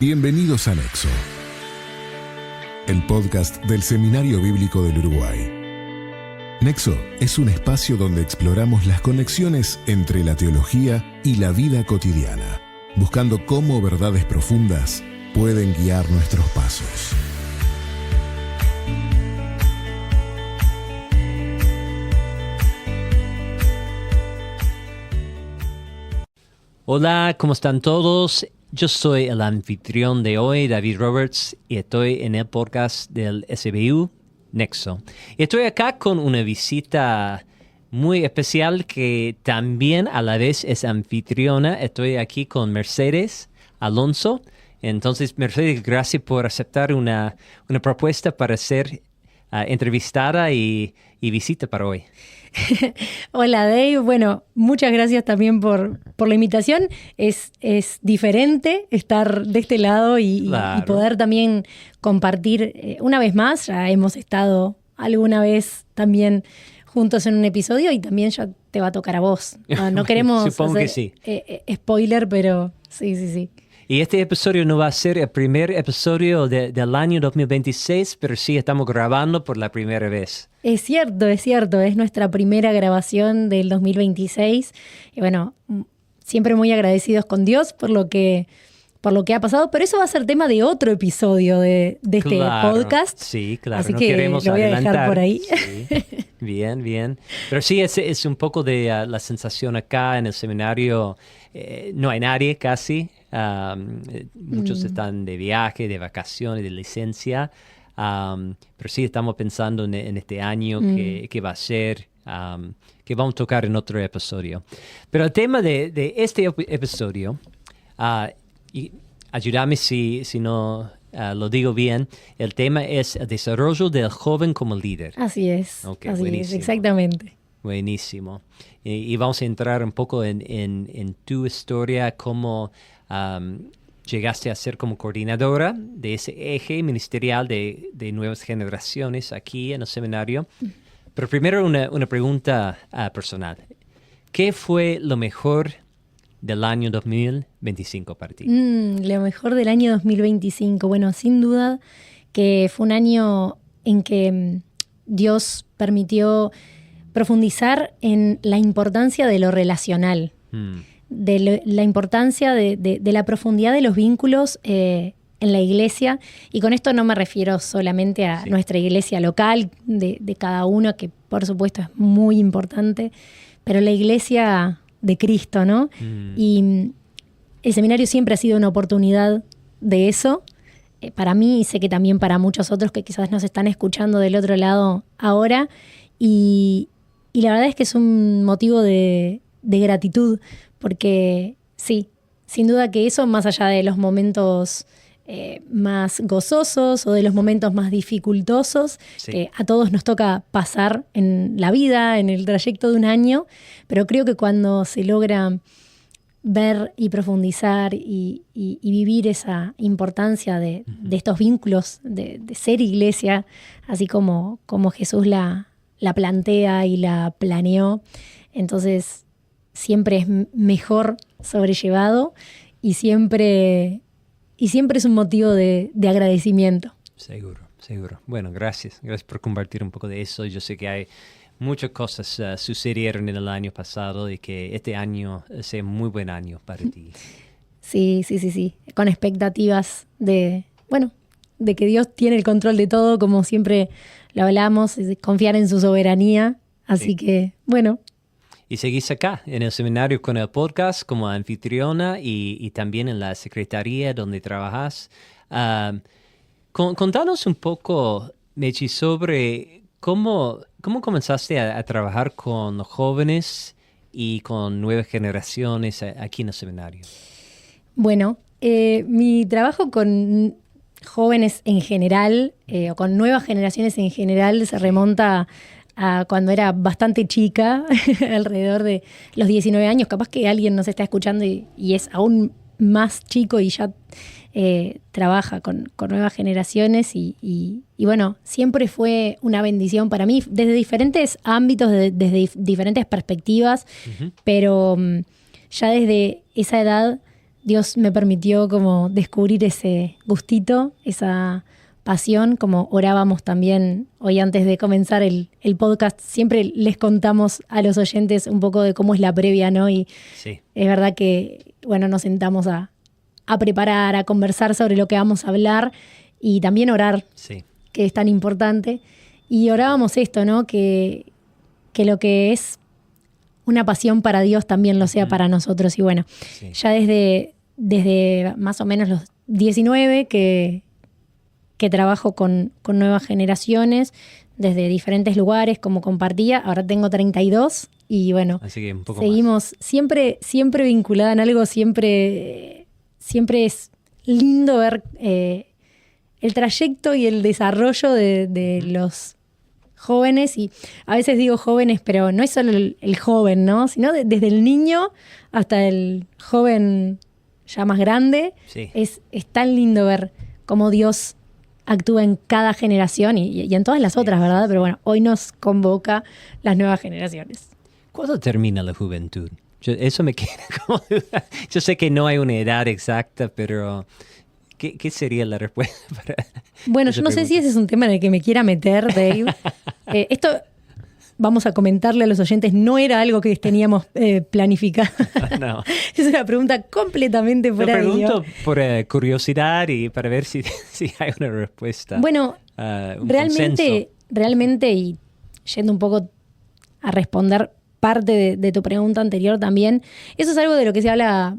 Bienvenidos a Nexo, el podcast del Seminario Bíblico del Uruguay. Nexo es un espacio donde exploramos las conexiones entre la teología y la vida cotidiana, buscando cómo verdades profundas pueden guiar nuestros pasos. Hola, ¿cómo están todos? Yo soy el anfitrión de hoy, David Roberts, y estoy en el podcast del SBU, Nexo. Y estoy acá con una visita muy especial que también a la vez es anfitriona. Estoy aquí con Mercedes Alonso. Entonces, Mercedes, gracias por aceptar una propuesta para ser entrevistada y visita para hoy. Hola Dave, bueno, muchas gracias también por la invitación. Es diferente estar de este lado y poder también compartir una vez más. Ya hemos estado alguna vez también juntos en un episodio y también ya te va a tocar a vos. No queremos Supongo hacer que sí. Spoiler, pero sí. Y este episodio no va a ser el primer episodio del año 2026, pero sí estamos grabando por la primera vez. Es cierto. Es nuestra primera grabación del 2026. Y bueno, siempre muy agradecidos con Dios por lo que ha pasado. Pero eso va a ser tema de otro episodio de este podcast. Sí, claro. Así no que queremos lo voy a adelantar. dejar por ahí. Sí. Bien. Pero sí, es un poco de la sensación acá en el seminario. No hay nadie casi. Muchos están de viaje, de vacaciones, de licencia. Pero sí estamos pensando en este año que va a ser, que vamos a tocar en otro episodio. Pero el tema de este episodio, y ayúdame si no lo digo bien, el tema es el desarrollo del joven como líder. Así es, Okay, así buenísimo. es, exactamente. Buenísimo. Y vamos a entrar un poco en tu historia, cómo llegaste a ser como coordinadora de ese eje ministerial de nuevas generaciones aquí en el seminario. Pero primero una pregunta personal. ¿Qué fue lo mejor del año 2025 para ti? Lo mejor del año 2025. Bueno, sin duda que fue un año en que Dios permitió profundizar en la importancia de lo relacional, de la importancia de la profundidad de los vínculos en la iglesia. Y con esto no me refiero solamente a nuestra iglesia local, de cada uno, que por supuesto es muy importante, pero la iglesia de Cristo, ¿no? Y el seminario siempre ha sido una oportunidad de eso, para mí y sé que también para muchos otros que quizás nos están escuchando del otro lado ahora. Y la verdad es que es un motivo de gratitud, porque sí, sin duda que eso, más allá de los momentos más gozosos o de los momentos más dificultosos, a todos nos toca pasar en la vida, en el trayecto de un año, pero creo que cuando se logra ver y profundizar y vivir esa importancia de estos vínculos, de ser iglesia, así como Jesús la plantea y la planeó, entonces siempre es mejor sobrellevado y siempre es un motivo de agradecimiento. Seguro. Bueno, gracias por compartir un poco de eso. Yo sé que hay muchas cosas sucedieron en el año pasado y que este año sea muy buen año para ti. Sí. Con expectativas de que Dios tiene el control de todo, como siempre lo hablamos, de confiar en su soberanía. Así que, bueno. Y seguís acá, en el seminario con el podcast, como anfitriona y también en la secretaría donde trabajas. Contanos un poco, Mechi, sobre cómo comenzaste a trabajar con los jóvenes y con nuevas generaciones aquí en el seminario. Bueno, mi trabajo con jóvenes en general, o con nuevas generaciones en general, se remonta a cuando era bastante chica, alrededor de los 19 años. Capaz que alguien nos está escuchando y es aún más chico y ya trabaja con nuevas generaciones y bueno, siempre fue una bendición para mí, desde diferentes ámbitos, desde diferentes perspectivas, pero ya desde esa edad Dios me permitió como descubrir ese gustito, esa pasión, como orábamos también hoy antes de comenzar el podcast, siempre les contamos a los oyentes un poco de cómo es la previa, ¿no? Y Sí. es verdad que, bueno, nos sentamos a preparar, a conversar sobre lo que vamos a hablar y también orar, Sí. que es tan importante. Y orábamos esto, ¿no? Que lo que es una pasión para Dios también lo sea para nosotros. Y bueno, Sí. ya desde más o menos los 19 que trabajo con nuevas generaciones, desde diferentes lugares, como compartía, ahora tengo 32 y bueno, Así que un poco seguimos siempre vinculada en algo, siempre es lindo ver el trayecto y el desarrollo de los jóvenes, y a veces digo jóvenes, pero no es solo el joven, ¿no? Sino desde el niño hasta el joven ya más grande. Sí. Es tan lindo ver cómo Dios actúa en cada generación y en todas las otras, ¿verdad? Pero bueno, hoy nos convoca las nuevas generaciones. ¿Cuándo termina la juventud? Eso me queda como duda. Yo sé que no hay una edad exacta, pero ¿qué sería la respuesta para Bueno, esa yo no sé pregunta? si ese es un tema en el que me quiera meter, Dave. Esto, vamos a comentarle a los oyentes, no era algo que teníamos planificado. No. Es una pregunta completamente Lo fuera de pregunto guión. por curiosidad y para ver si hay una respuesta. Bueno, un consenso. realmente, y yendo un poco a responder parte de tu pregunta anterior también, eso es algo de lo que se habla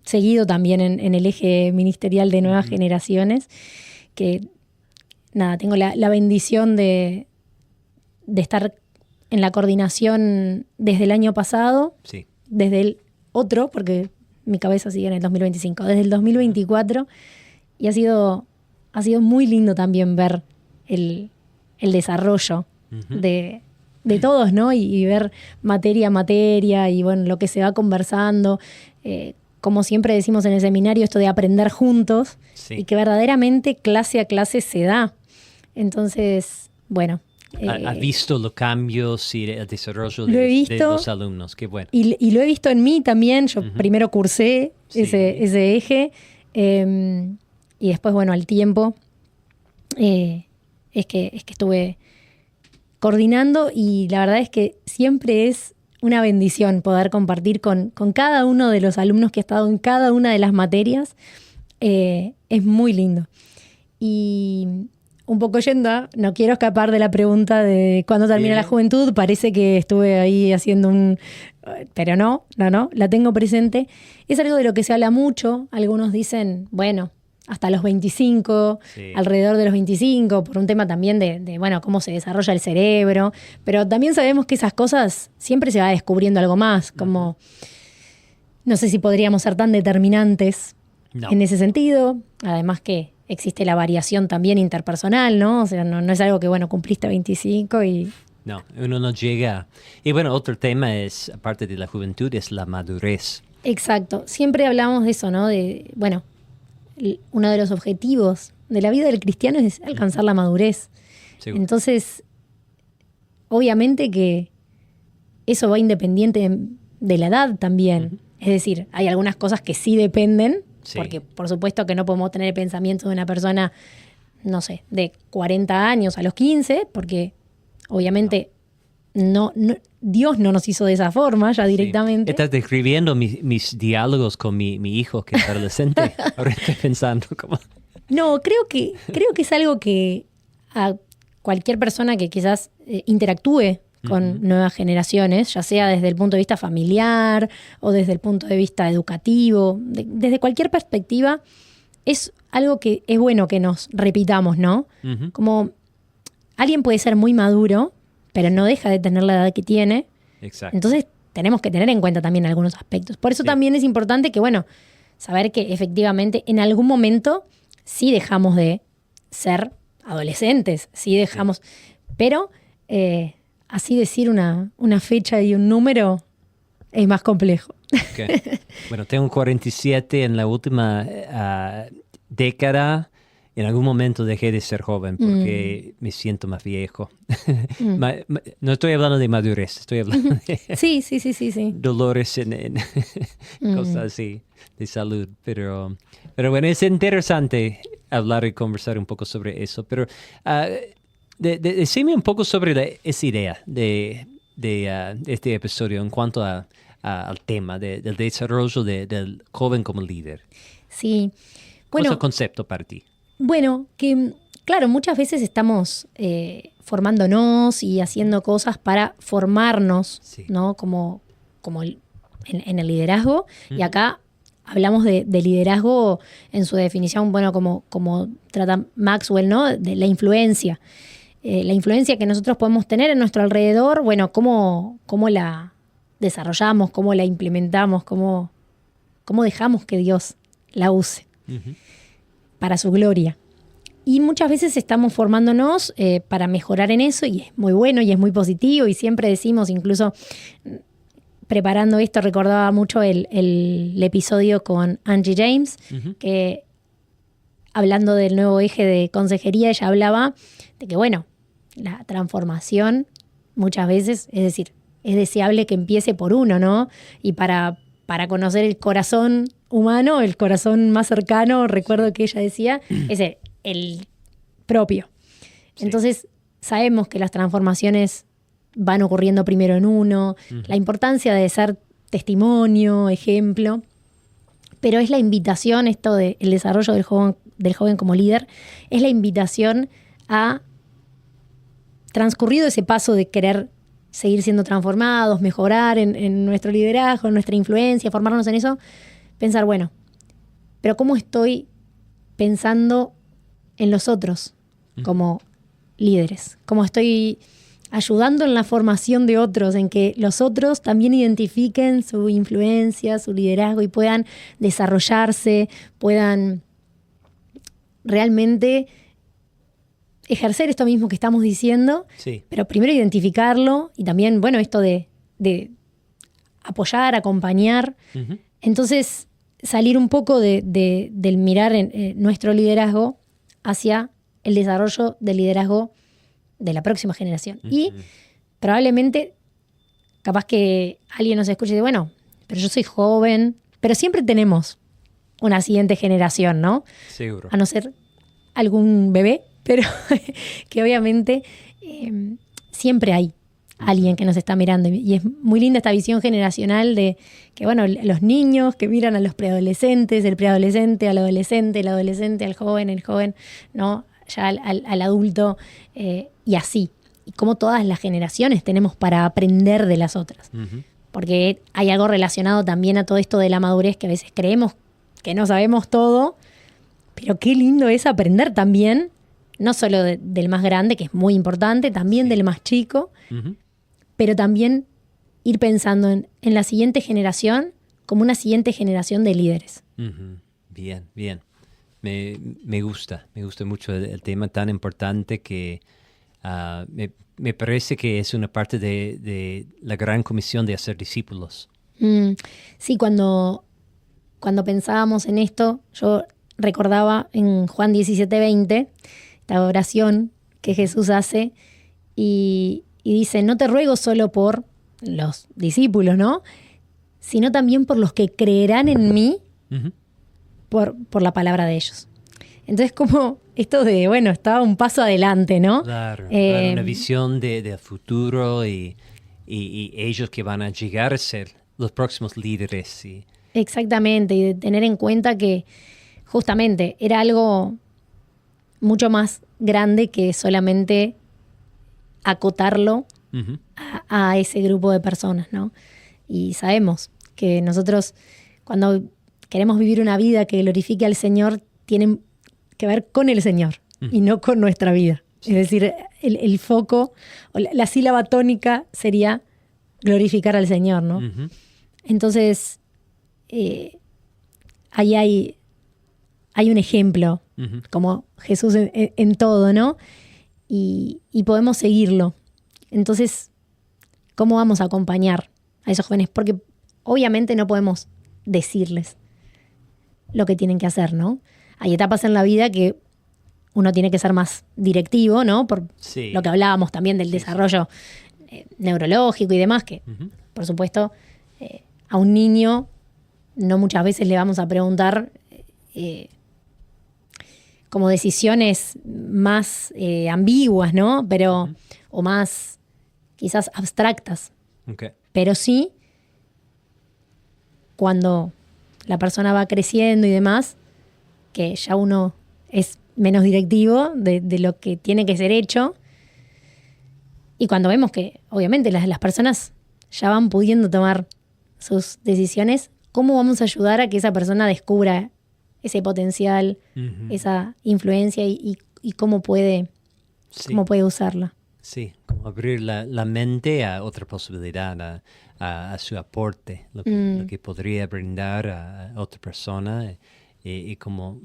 seguido también en el eje ministerial de nuevas generaciones, que nada, tengo la bendición de estar en la coordinación desde el año pasado, Sí. desde el otro, porque mi cabeza sigue en el 2025, desde el 2024, y ha sido muy lindo también ver el desarrollo de todos, ¿no? Y ver materia a materia y bueno, lo que se va conversando. Como siempre decimos en el seminario, esto de aprender juntos, Sí. y que verdaderamente clase a clase se da. Entonces, bueno. ¿Has visto los cambios y el desarrollo Lo he de visto. los alumnos? Qué bueno. Y lo he visto en mí también. Yo primero cursé Sí. ese eje y después, bueno, al tiempo es que estuve coordinando, y la verdad es que siempre es una bendición poder compartir con cada uno de los alumnos que ha estado en cada una de las materias. Es muy lindo. Y un poco yendo, no quiero escapar de la pregunta de cuándo termina Bien. la juventud. Parece que estuve ahí haciendo pero no, la tengo presente. Es algo de lo que se habla mucho. Algunos dicen, bueno, hasta los 25, Sí. alrededor de los 25, por un tema también de bueno, cómo se desarrolla el cerebro. Pero también sabemos que esas cosas siempre se va descubriendo algo más, como no sé si podríamos ser tan determinantes No. en ese sentido. Además que existe la variación también interpersonal, ¿no? O sea, no es algo que, bueno, cumpliste 25 y... No, uno no llega. Y bueno, otro tema es, aparte de la juventud, es la madurez. Exacto. Siempre hablamos de eso, ¿no? De, bueno, uno de los objetivos de la vida del cristiano es alcanzar la madurez. Seguro. Entonces, obviamente que eso va independiente de la edad también. Es decir, hay algunas cosas que sí dependen, Sí. porque por supuesto que no podemos tener el pensamiento de una persona, no sé, de 40 años a los 15, porque obviamente no, Dios no nos hizo de esa forma ya directamente. Sí. Estás describiendo mis diálogos con mi hijo, que es adolescente. Ahora estoy pensando como... No, creo que es algo que a cualquier persona que quizás interactúe con nuevas generaciones, ya sea desde el punto de vista familiar o desde el punto de vista educativo, desde cualquier perspectiva, es algo que es bueno que nos repitamos, ¿no? Ujú. Como alguien puede ser muy maduro, pero no deja de tener la edad que tiene. Exacto. Entonces tenemos que tener en cuenta también algunos aspectos. Por eso Sí. también es importante que, bueno, saber que efectivamente en algún momento sí dejamos de ser adolescentes, sí dejamos, pero así decir una fecha y un número es más complejo. Ok. Bueno, tengo 47 en la última década. en algún momento dejé de ser joven porque me siento más viejo. No estoy hablando de madurez, estoy hablando de Sí. dolores en cosas así de salud. Pero bueno, es interesante hablar y conversar un poco sobre eso. Pero decime un poco sobre esa idea de este episodio en cuanto al tema del desarrollo del joven como líder. Sí. ¿Cuál es el concepto para ti? Bueno, que claro, muchas veces estamos formándonos y haciendo cosas para formarnos, ¿no? Como en el liderazgo. Y acá hablamos de liderazgo en su definición, bueno, como trata Maxwell, ¿no? De la influencia. La influencia que nosotros podemos tener en nuestro alrededor, bueno, cómo la desarrollamos, cómo la implementamos, cómo dejamos que Dios la use para su gloria. Y muchas veces estamos formándonos para mejorar en eso, y es muy bueno y es muy positivo, y siempre decimos, incluso preparando esto, recordaba mucho el episodio con Angie James, que hablando del nuevo eje de consejería, ella hablaba de que, bueno, la transformación muchas veces, es decir, es deseable que empiece por uno, ¿no? Y para conocer el corazón humano, el corazón más cercano, recuerdo que ella decía, es el propio. Sí. Entonces, sabemos que las transformaciones van ocurriendo primero en uno, la importancia de ser testimonio, ejemplo, pero es la invitación, esto del desarrollo del joven como líder, es la invitación a, transcurrido ese paso de querer seguir siendo transformados, mejorar en nuestro liderazgo, en nuestra influencia, formarnos en eso, pensar, bueno, pero ¿cómo estoy pensando en los otros como líderes? ¿Cómo estoy ayudando en la formación de otros, en que los otros también identifiquen su influencia, su liderazgo y puedan desarrollarse, puedan realmente ejercer esto mismo que estamos diciendo, pero primero identificarlo y también, bueno, esto de apoyar, acompañar. Entonces, salir un poco del mirar en nuestro liderazgo hacia el desarrollo del liderazgo de la próxima generación. Y probablemente, capaz que alguien nos escuche y dice, bueno, pero yo soy joven, pero siempre tenemos una siguiente generación, ¿no? Seguro. A no ser algún bebé, pero que obviamente siempre hay alguien que nos está mirando. Y es muy linda esta visión generacional de que, bueno, los niños que miran a los preadolescentes, el preadolescente al adolescente, el adolescente al joven, el joven, ¿no? Ya al adulto, y así. Y como todas las generaciones tenemos para aprender de las otras. Porque hay algo relacionado también a todo esto de la madurez, que a veces creemos que no sabemos todo, pero qué lindo es aprender también, no solo del más grande, que es muy importante, también del más chico, pero también ir pensando en la siguiente generación como una siguiente generación de líderes. Bien, bien. Me gusta mucho el tema tan importante que me parece que es una parte de la gran comisión de hacer discípulos. Sí, cuando pensábamos en esto, yo recordaba en Juan 17:20, esta oración que Jesús hace y dice, no te ruego solo por los discípulos, ¿no? Sino también por los que creerán en mí por la palabra de ellos. Entonces, como esto de, bueno, estaba un paso adelante, ¿no? Claro, una visión de futuro y ellos que van a llegar a ser los próximos líderes. Sí. Exactamente, y de tener en cuenta que justamente era algo mucho más grande que solamente acotarlo a ese grupo de personas, ¿no? Y sabemos que nosotros, cuando queremos vivir una vida que glorifique al Señor, tiene que ver con el Señor y no con nuestra vida. Es decir, el foco, o la sílaba tónica sería glorificar al Señor, ¿no? Entonces, ahí hay un ejemplo, como Jesús en todo, ¿no? Y podemos seguirlo. Entonces, ¿cómo vamos a acompañar a esos jóvenes? Porque obviamente no podemos decirles lo que tienen que hacer, ¿no? Hay etapas en la vida que uno tiene que ser más directivo, ¿no? Por Sí. lo que hablábamos también del desarrollo neurológico y demás, que por supuesto a un niño no muchas veces le vamos a preguntar como decisiones más ambiguas, ¿no? Pero, o más quizás abstractas. Okay. Pero sí, cuando la persona va creciendo y demás, que ya uno es menos directivo de lo que tiene que ser hecho. Y cuando vemos que, obviamente, las personas ya van pudiendo tomar sus decisiones, ¿cómo vamos a ayudar a que esa persona descubra ese potencial, esa influencia y cómo puede, Sí. cómo puede usarla? Sí, como abrir la mente a otra posibilidad, a su aporte, lo que podría brindar a otra persona y como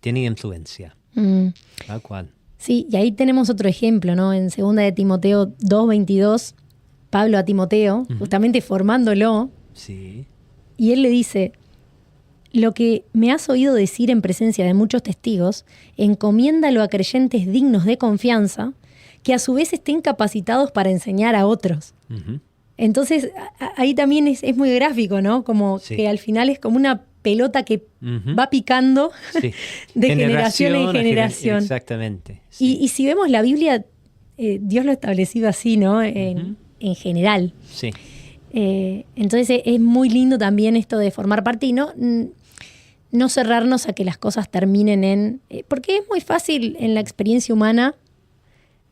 tiene influencia, tal cual. Sí, y ahí tenemos otro ejemplo, ¿no? En 2 de Timoteo 2:22, Pablo a Timoteo, justamente formándolo, Sí, y él le dice: lo que me has oído decir en presencia de muchos testigos, encomiéndalo a creyentes dignos de confianza, que a su vez estén capacitados para enseñar a otros. Entonces, ahí también es muy gráfico, ¿no? Como Sí. que al final es como una pelota que va picando sí. de generación en generación. Exactamente. Sí. Y si vemos la Biblia, Dios lo ha establecido así, ¿no? En general. Sí. Entonces es muy lindo también esto de formar parte y no cerrarnos a que las cosas terminen en... porque es muy fácil en la experiencia humana,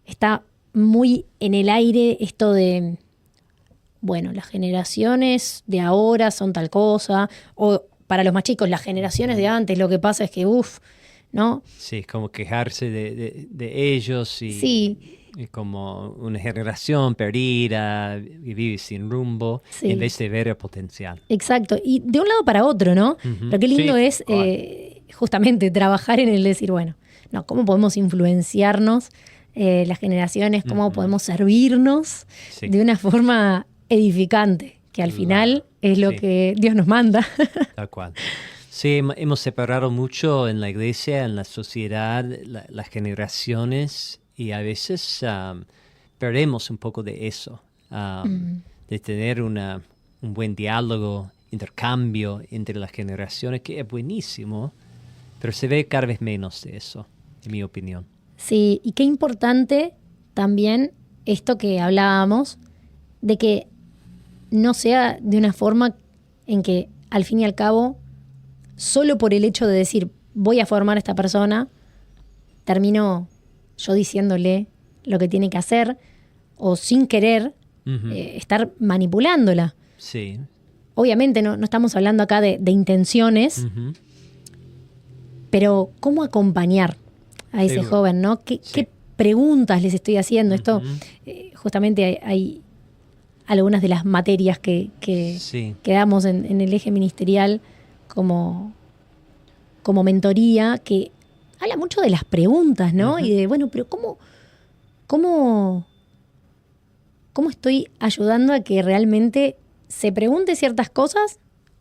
está muy en el aire esto de, bueno, las generaciones de ahora son tal cosa, o para los más chicos, las generaciones de antes, lo que pasa es que, ¿no? Sí, como quejarse de ellos y, Sí. y como una generación perdida y vive sin rumbo, Sí. en vez de ver el potencial. Exacto, y de un lado para otro, ¿no? Pero qué lindo Sí, es justamente trabajar en el decir, bueno, no, ¿cómo podemos influenciarnos las generaciones? ¿Cómo podemos servirnos Sí. de una forma edificante? Que al final es lo Sí. que Dios nos manda. Tal cual. Sí, hemos separado mucho en la iglesia, en la sociedad, las generaciones y a veces perdemos un poco de eso, de tener un buen diálogo, intercambio entre las generaciones, que es buenísimo, pero se ve cada vez menos de eso, en mi opinión. Sí, y qué importante también esto que hablábamos, de que no sea de una forma en que al fin y al cabo, solo por el hecho de decir voy a formar a esta persona, termino yo diciéndole lo que tiene que hacer o sin querer estar manipulándola. Sí. Obviamente no estamos hablando acá de intenciones, pero ¿cómo acompañar a ese Seguro. joven, ¿no? ¿Qué preguntas les estoy haciendo? Esto, justamente hay algunas de las materias que Sí. damos en el eje ministerial como mentoría, que habla mucho de las preguntas, ¿no? Y de, bueno, pero ¿cómo estoy ayudando a que realmente se pregunte ciertas cosas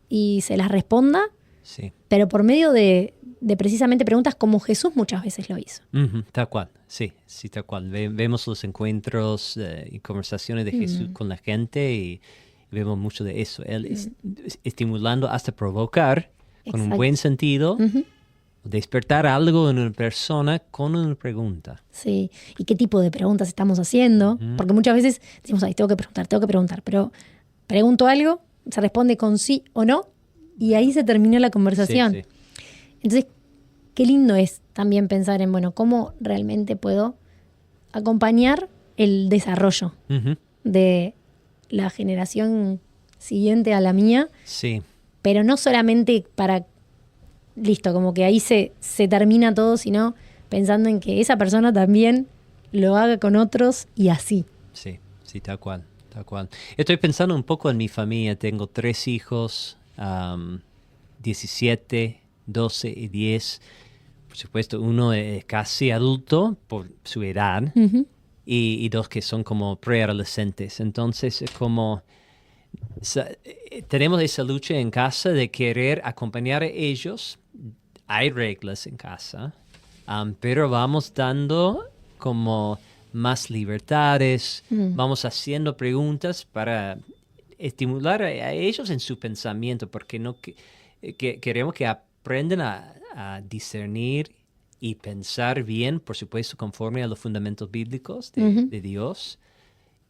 y se las responda, Sí. pero por medio de precisamente preguntas como Jesús muchas veces lo hizo? Tal cual, sí, tal cual. Vemos los encuentros y conversaciones de Jesús con la gente y vemos mucho de eso. Él estimulando hasta provocar con un Exacto. buen sentido, despertar algo en una persona con una pregunta. Sí, y qué tipo de preguntas estamos haciendo, porque muchas veces decimos, ay, tengo que preguntar, pero pregunto algo, se responde con sí o no, y ahí se terminó la conversación. Sí. Entonces, qué lindo es también pensar en, bueno, cómo realmente puedo acompañar el desarrollo de la generación siguiente a la mía, Sí, pero no solamente para, listo, como que ahí se termina todo, sino pensando en que esa persona también lo haga con otros y así. sí, tal cual. Estoy pensando un poco en mi familia. Tengo 3 hijos, 17, 12 y 10. Por supuesto, uno es casi adulto por su edad y 2 que son como preadolescentes. Entonces, es como... tenemos esa lucha en casa de querer acompañar a ellos. Hay reglas en casa, pero vamos dando como más libertades, vamos haciendo preguntas para estimular a ellos en su pensamiento, porque queremos que aprendan a discernir y pensar bien, por supuesto, conforme a los fundamentos bíblicos de Dios,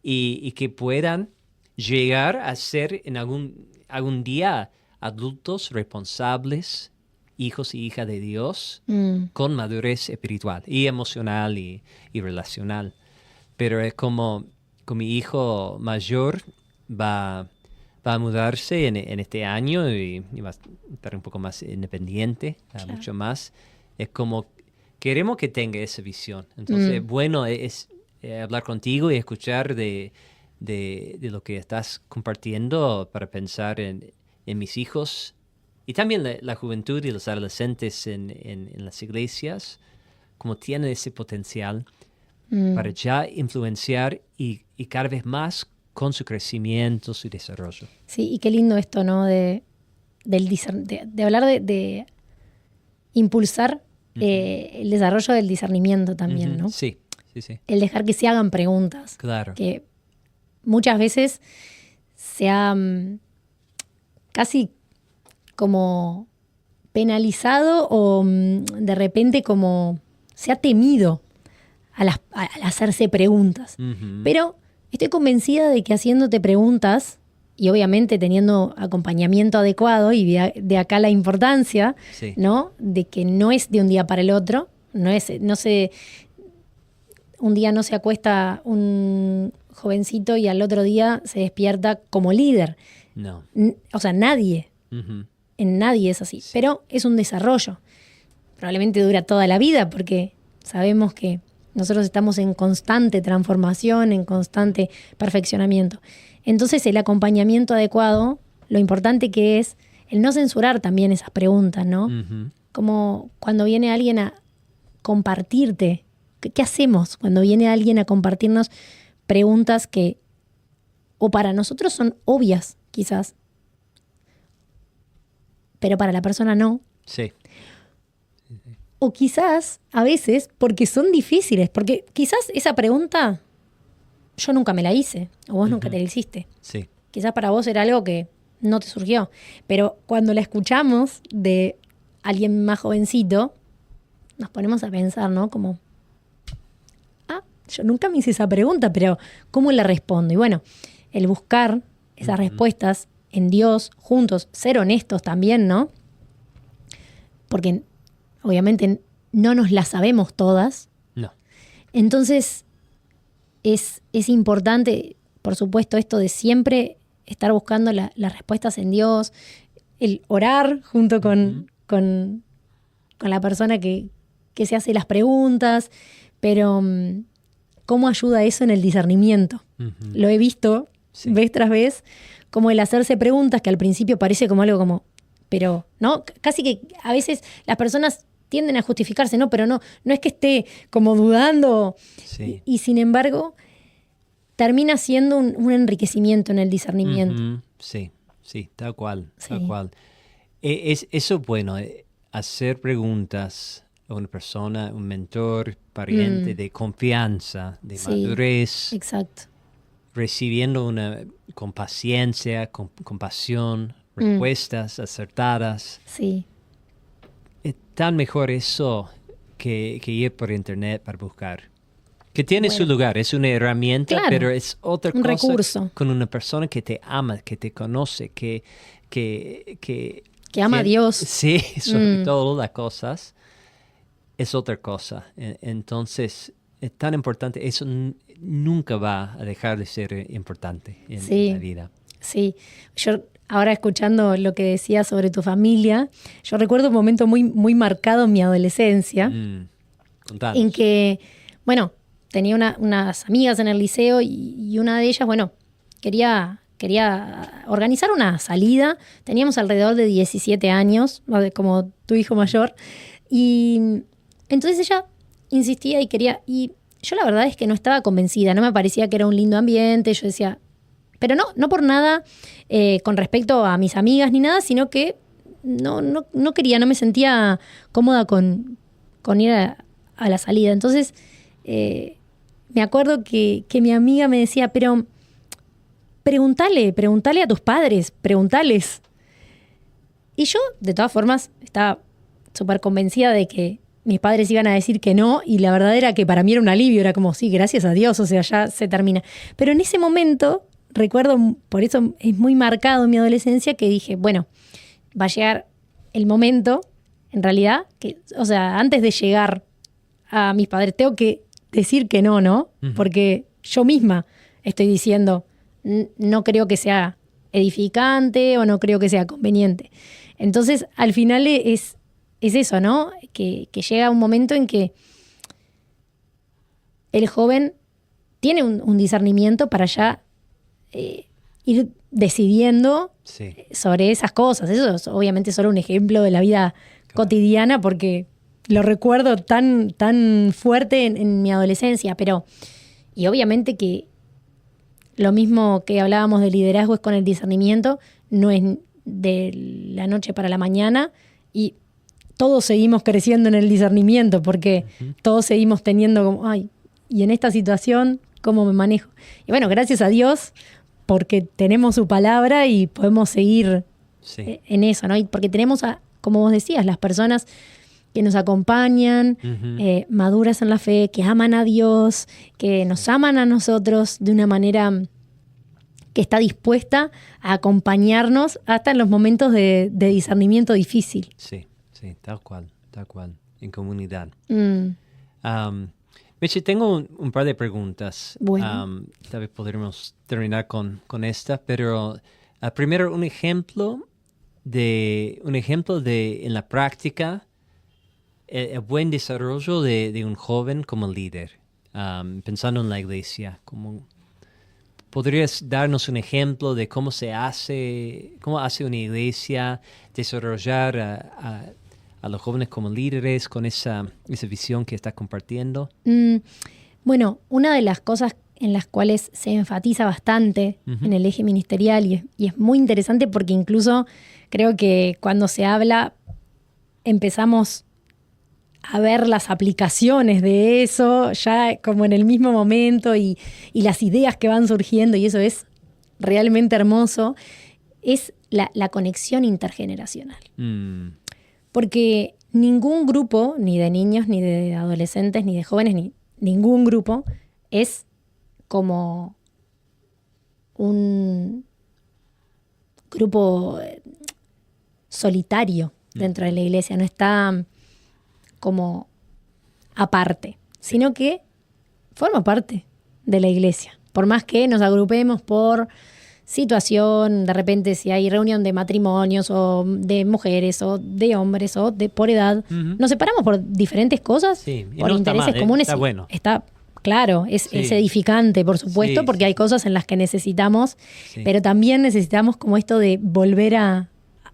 y que puedan llegar a ser en algún día adultos responsables, hijos y hijas de Dios, con madurez espiritual y emocional y relacional. Pero es como con mi hijo mayor va a mudarse en este año y va a estar un poco más independiente, claro, mucho más. Es como queremos que tenga esa visión. Entonces, bueno, es hablar contigo y escuchar de lo que estás compartiendo para pensar en mis hijos y también la juventud y los adolescentes en las iglesias, como tienen ese potencial para ya influenciar y cada vez más con su crecimiento, su desarrollo. Sí, y qué lindo esto, ¿no? De hablar de impulsar el desarrollo del discernimiento también, ¿no? Sí. El dejar que se hagan preguntas. Claro. Que muchas veces se ha casi como penalizado o de repente como se ha temido al hacerse preguntas. Pero estoy convencida de que haciéndote preguntas y obviamente teniendo acompañamiento adecuado, y de acá la importancia, sí, ¿no? De que no es de un día para el otro, un día no se acuesta un jovencito y al otro día se despierta como líder. No. O sea, nadie. En nadie es así. Sí. Pero es un desarrollo. Probablemente dura toda la vida porque sabemos que nosotros estamos en constante transformación, en constante perfeccionamiento. Entonces, el acompañamiento adecuado, lo importante que es el no censurar también esas preguntas, ¿no? Como cuando viene alguien a compartirte. ¿Qué hacemos cuando viene alguien a compartirnos preguntas que o para nosotros son obvias, quizás, pero para la persona no? Sí. O quizás, a veces, porque son difíciles, porque quizás esa pregunta yo nunca me la hice, o vos nunca te la hiciste. Sí. Quizás para vos era algo que no te surgió, pero cuando la escuchamos de alguien más jovencito, nos ponemos a pensar, ¿no? Como, yo nunca me hice esa pregunta, pero ¿cómo la respondo? Y bueno, el buscar esas respuestas en Dios, juntos, ser honestos también, ¿no? Porque obviamente no nos las sabemos todas. No. Entonces, es importante, por supuesto, esto de siempre estar buscando las respuestas en Dios, el orar junto con la persona que se hace las preguntas, pero ¿cómo ayuda eso en el discernimiento? Lo he visto vez tras vez, como el hacerse preguntas que al principio parece como algo como, pero, ¿no? Casi que a veces las personas tienden a justificarse, ¿no? Pero no es que esté como dudando. Sí. Y sin embargo, termina siendo un enriquecimiento en el discernimiento. Sí, tal cual. Eso es bueno, hacer preguntas a una persona, un mentor, pariente de confianza, de madurez. Exacto. Recibiendo con paciencia, con compasión, respuestas acertadas. Sí. Es tan mejor eso que ir por internet para buscar. Que tiene su lugar, es una herramienta, claro, pero es otra cosa. Recurso. Con una persona que te ama, que te conoce, que ama a Dios. Sí, sobre todo las cosas. Es otra cosa. Entonces, es tan importante. Eso nunca va a dejar de ser importante en la vida. Sí. Yo, ahora escuchando lo que decías sobre tu familia, yo recuerdo un momento muy, muy marcado en mi adolescencia. Contanos. En que, bueno, tenía unas amigas en el liceo y una de ellas, bueno, quería organizar una salida. Teníamos alrededor de 17 años, como tu hijo mayor. Y entonces ella insistía y quería, y yo la verdad es que no estaba convencida, no me parecía que era un lindo ambiente. Yo decía, pero no por nada con respecto a mis amigas ni nada, sino que no quería, no me sentía cómoda con ir a la salida. Entonces, me acuerdo que mi amiga me decía, pero pregúntale a tus padres, pregúntales. Y yo, de todas formas, estaba súper convencida de que mis padres iban a decir que no, y la verdad era que para mí era un alivio, era como, sí, gracias a Dios, o sea, ya se termina. Pero en ese momento, recuerdo, por eso es muy marcado en mi adolescencia, que dije, bueno, va a llegar el momento, en realidad, que, o sea, antes de llegar a mis padres, tengo que decir que no, ¿no? Uh-huh. Porque yo misma estoy diciendo, no creo que sea edificante o no creo que sea conveniente. Entonces, al final es eso, ¿no? Que llega un momento en que el joven tiene un discernimiento para ya ir decidiendo sobre esas cosas. Eso es obviamente solo un ejemplo de la vida cotidiana, porque lo recuerdo tan fuerte en mi adolescencia, pero y obviamente que lo mismo que hablábamos de liderazgo es con el discernimiento, no es de la noche para la mañana, y todos seguimos creciendo en el discernimiento, porque todos seguimos teniendo como, y en esta situación, ¿cómo me manejo? Y bueno, gracias a Dios, porque tenemos su palabra y podemos seguir en eso, ¿no? Y porque tenemos, como vos decías, las personas que nos acompañan, maduras en la fe, que aman a Dios, que nos aman a nosotros de una manera que está dispuesta a acompañarnos hasta en los momentos de discernimiento difícil. Sí, tal cual, en comunidad. Meche, tengo un par de preguntas. Bueno. Tal vez podremos terminar con esta, pero primero un ejemplo de en la práctica el buen desarrollo de un joven como líder, pensando en la iglesia. ¿Podrías darnos un ejemplo de cómo hace una iglesia desarrollar a los jóvenes como líderes con esa visión que estás compartiendo? Bueno, una de las cosas en las cuales se enfatiza bastante en el eje ministerial, y es muy interesante porque incluso creo que cuando se habla empezamos a ver las aplicaciones de eso ya como en el mismo momento, y las ideas que van surgiendo, y eso es realmente hermoso, es la conexión intergeneracional. Porque ningún grupo, ni de niños, ni de adolescentes, ni de jóvenes, ningún grupo es como un grupo solitario dentro de la iglesia, no está como aparte, sino que forma parte de la iglesia. Por más que nos agrupemos por situación, de repente si hay reunión de matrimonios o de mujeres o de hombres o por edad, nos separamos por diferentes cosas, por intereses comunes. Está bueno. Está claro, es edificante, por supuesto, porque hay cosas en las que necesitamos, pero también necesitamos como esto de volver a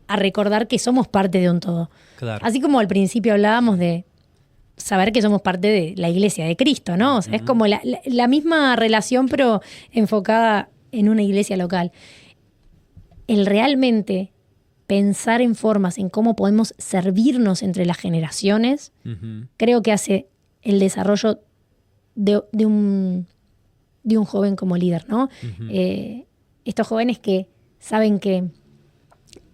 recordar que somos parte de un todo. Claro. Así como al principio hablábamos de saber que somos parte de la iglesia de Cristo, ¿no? O sea, es como la misma relación, pero enfocada en una iglesia local. El realmente pensar en formas, en cómo podemos servirnos entre las generaciones, creo que hace el desarrollo de un joven como líder, ¿no? Estos jóvenes que saben que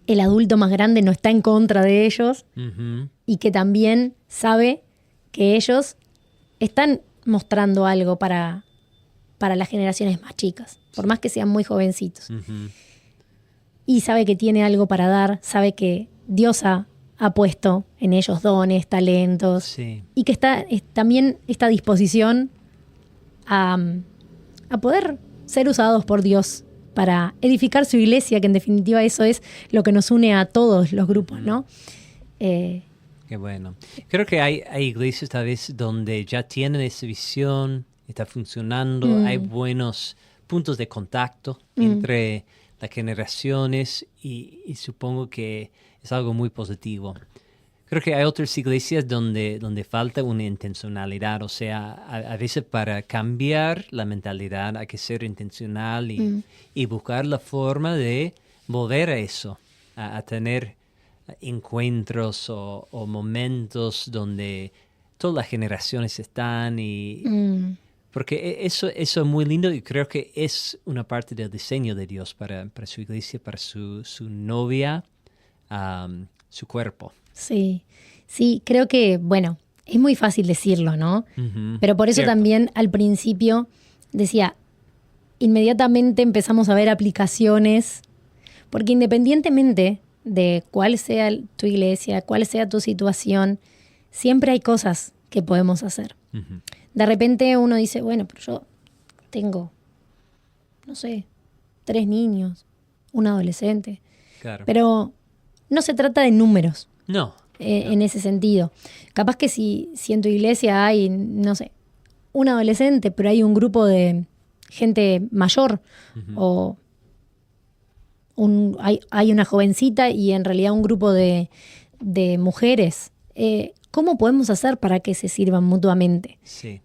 el adulto más grande no está en contra de ellos, y que también sabe que ellos están mostrando algo para las generaciones más chicas, por más que sean muy jovencitos. Y sabe que tiene algo para dar, sabe que Dios ha puesto en ellos dones, talentos, y que está también esta disposición a poder ser usados por Dios para edificar su iglesia, que en definitiva eso es lo que nos une a todos los grupos, ¿no? Qué bueno. Creo que hay iglesias tal vez donde ya tienen esa visión, está funcionando, hay buenos puntos de contacto entre las generaciones, y supongo que es algo muy positivo. Creo que hay otras iglesias donde falta una intencionalidad, o sea, a veces para cambiar la mentalidad hay que ser intencional y buscar la forma de volver a eso, a tener encuentros o momentos donde todas las generaciones están y... Porque eso es muy lindo y creo que es una parte del diseño de Dios para su iglesia, para su novia, su cuerpo. Sí, sí, creo que, bueno, es muy fácil decirlo, ¿no? Pero por eso Cierto. también al principio decía, inmediatamente empezamos a ver aplicaciones, porque independientemente de cuál sea tu iglesia, cuál sea tu situación, siempre hay cosas que podemos hacer. De repente uno dice, bueno, pero yo tengo, no sé, 3 niños, un adolescente. Claro. Pero no se trata de números No. en ese sentido. Capaz que si en tu iglesia hay, no sé, un adolescente, pero hay un grupo de gente mayor o hay una jovencita y en realidad un grupo de mujeres, ¿cómo podemos hacer para que se sirvan mutuamente? Sí.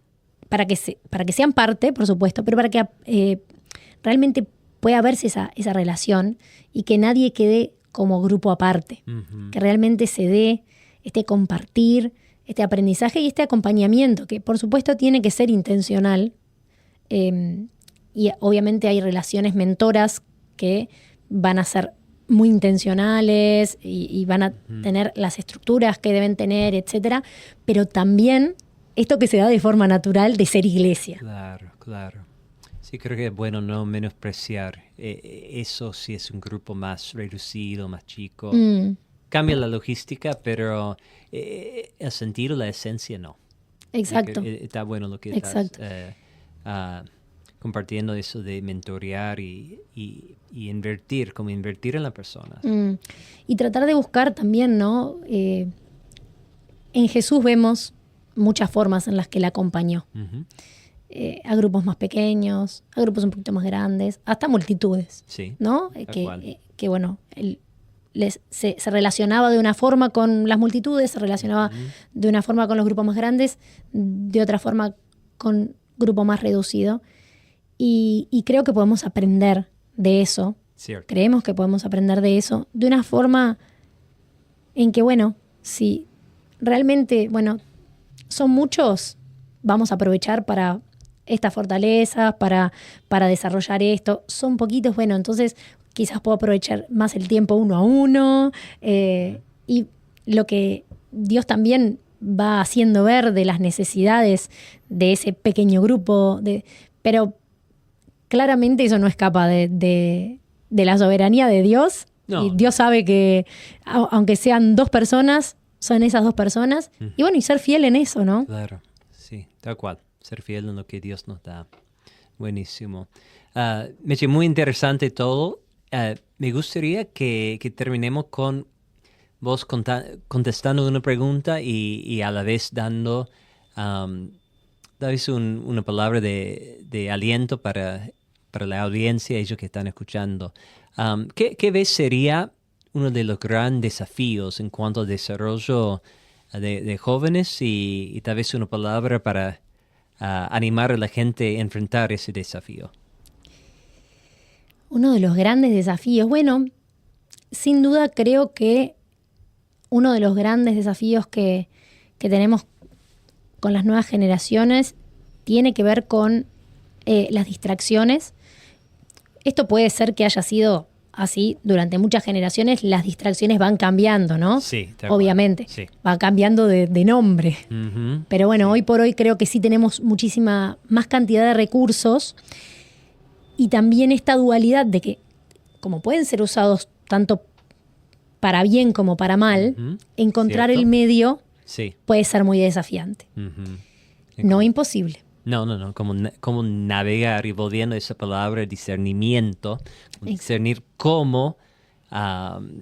Para que sean parte, por supuesto, pero para que realmente pueda verse esa relación y que nadie quede como grupo aparte. Que realmente se dé este compartir, este aprendizaje y este acompañamiento, que por supuesto tiene que ser intencional. Y obviamente hay relaciones mentoras que van a ser muy intencionales y van a tener las estructuras que deben tener, etcétera, pero también esto que se da de forma natural de ser iglesia. Claro, claro. Sí, creo que es bueno no menospreciar eso si es un grupo más reducido, más chico. Cambia la logística, pero el sentido, la esencia no. Exacto. Está bueno lo que estás compartiendo, eso de mentorear y invertir, como invertir en la persona. Y tratar de buscar también, ¿no? En Jesús vemos muchas formas en las que Él acompañó. A grupos más pequeños, a grupos un poquito más grandes, hasta multitudes, Sí, ¿no? Que bueno, Él se relacionaba de una forma con las multitudes, se relacionaba de una forma con los grupos más grandes, de otra forma con grupo más reducido. Y creo que podemos aprender de eso. cierto. Creemos que podemos aprender de eso de una forma en que, bueno, si realmente, bueno, son muchos, vamos a aprovechar para estas fortalezas, para desarrollar esto. Son poquitos, bueno, entonces quizás puedo aprovechar más el tiempo uno a uno. Y lo que Dios también va haciendo ver de las necesidades de ese pequeño grupo, pero claramente eso no escapa de la soberanía de Dios. No. Y Dios sabe que aunque sean 2 personas, son esas 2 personas. Y bueno, y ser fiel en eso, ¿no? Claro, sí, tal cual. Ser fiel en lo que Dios nos da. Buenísimo. Meche, muy interesante todo. Me gustaría que terminemos con vos contestando una pregunta y a la vez dando tal vez una palabra de aliento para la audiencia, ellos que están escuchando. ¿Qué ves sería uno de los grandes desafíos en cuanto al desarrollo de jóvenes y tal vez una palabra para animar a la gente a enfrentar ese desafío? Uno de los grandes desafíos, bueno, sin duda creo que uno de los grandes desafíos que tenemos con las nuevas generaciones tiene que ver con las distracciones. Esto puede ser que haya sido así durante muchas generaciones, las distracciones van cambiando, ¿no? Sí, obviamente. Sí. Va cambiando de nombre. Pero bueno, hoy por hoy creo que sí tenemos muchísima más cantidad de recursos y también esta dualidad de que, como pueden ser usados tanto para bien como para mal, encontrar Cierto. el medio Sí. puede ser muy desafiante. No imposible. No. Como navegar y volviendo a esa palabra, discernimiento, discernir cómo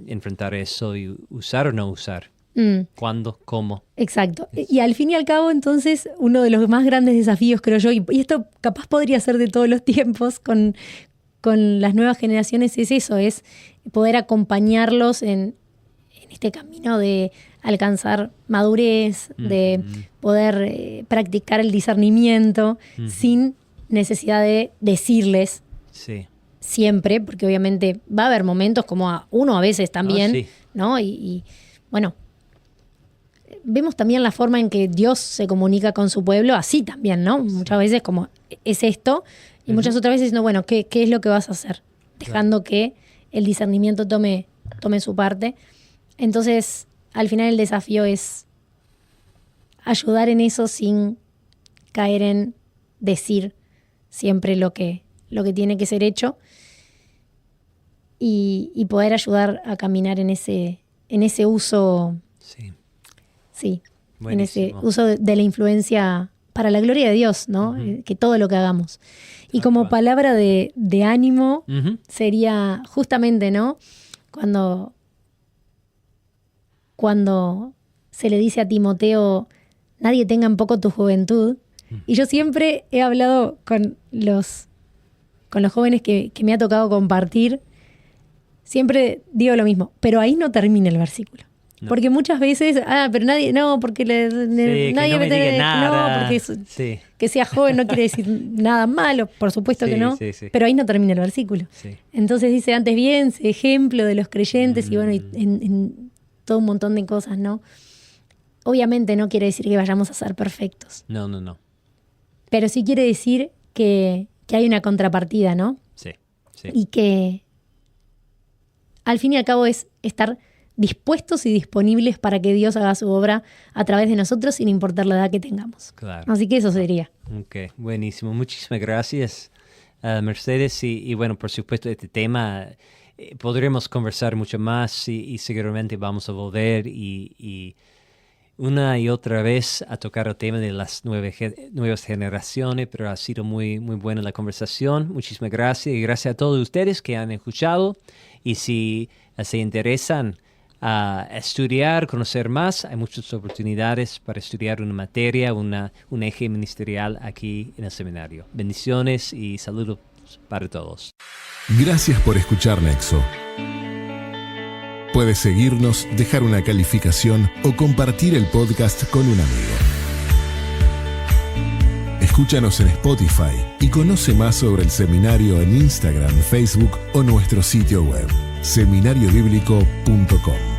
enfrentar eso y usar o no usar. ¿Cuándo? ¿Cómo? Exacto. Y al fin y al cabo, entonces, uno de los más grandes desafíos, creo yo, y esto capaz podría ser de todos los tiempos con las nuevas generaciones, es eso, es poder acompañarlos en este camino de alcanzar madurez, de poder practicar el discernimiento sin necesidad de decirles Sí. siempre, porque obviamente va a haber momentos como a uno a veces también, sí. ¿no? Y bueno, vemos también la forma en que Dios se comunica con su pueblo, así también, ¿no? Muchas veces como es esto, y muchas otras veces no, bueno, ¿qué es lo que vas a hacer? Dejando que el discernimiento tome su parte. Entonces, al final el desafío es ayudar en eso sin caer en decir siempre lo que tiene que ser hecho y poder ayudar a caminar en ese uso, sí, en ese uso de la influencia para la gloria de Dios, ¿no? Que todo lo que hagamos. Y como palabra de ánimo sería justamente, ¿no? Cuando se le dice a Timoteo, nadie tenga en poco tu juventud. Y yo siempre he hablado con los jóvenes que me ha tocado compartir, siempre digo lo mismo, pero ahí no termina el versículo. No. Porque muchas veces, pero nadie, no, porque nadie no me diga nada. No, porque que sea joven no quiere decir nada malo, por supuesto que no, pero ahí no termina el versículo. Sí. Entonces dice, antes bien, sé ejemplo de los creyentes y bueno, en todo un montón de cosas, ¿no? Obviamente no quiere decir que vayamos a ser perfectos. No. Pero sí quiere decir que hay una contrapartida, ¿no? Sí. Y que al fin y al cabo es estar dispuestos y disponibles para que Dios haga su obra a través de nosotros sin importar la edad que tengamos. Claro. Así que eso sería. Ok, buenísimo. Muchísimas gracias, Mercedes. Y bueno, por supuesto, este tema podremos conversar mucho más y seguramente vamos a volver y una y otra vez a tocar el tema de las nuevas generaciones, pero ha sido muy, muy buena la conversación. Muchísimas gracias y gracias a todos ustedes que han escuchado. Y si se interesan a estudiar, conocer más, hay muchas oportunidades para estudiar una materia, un eje ministerial aquí en el seminario. Bendiciones y saludos para todos. Gracias por escuchar Nexo. Puedes seguirnos, dejar una calificación o compartir el podcast con un amigo. Escúchanos en Spotify y conoce más sobre el seminario en Instagram, Facebook o nuestro sitio web, seminariobíblico.com.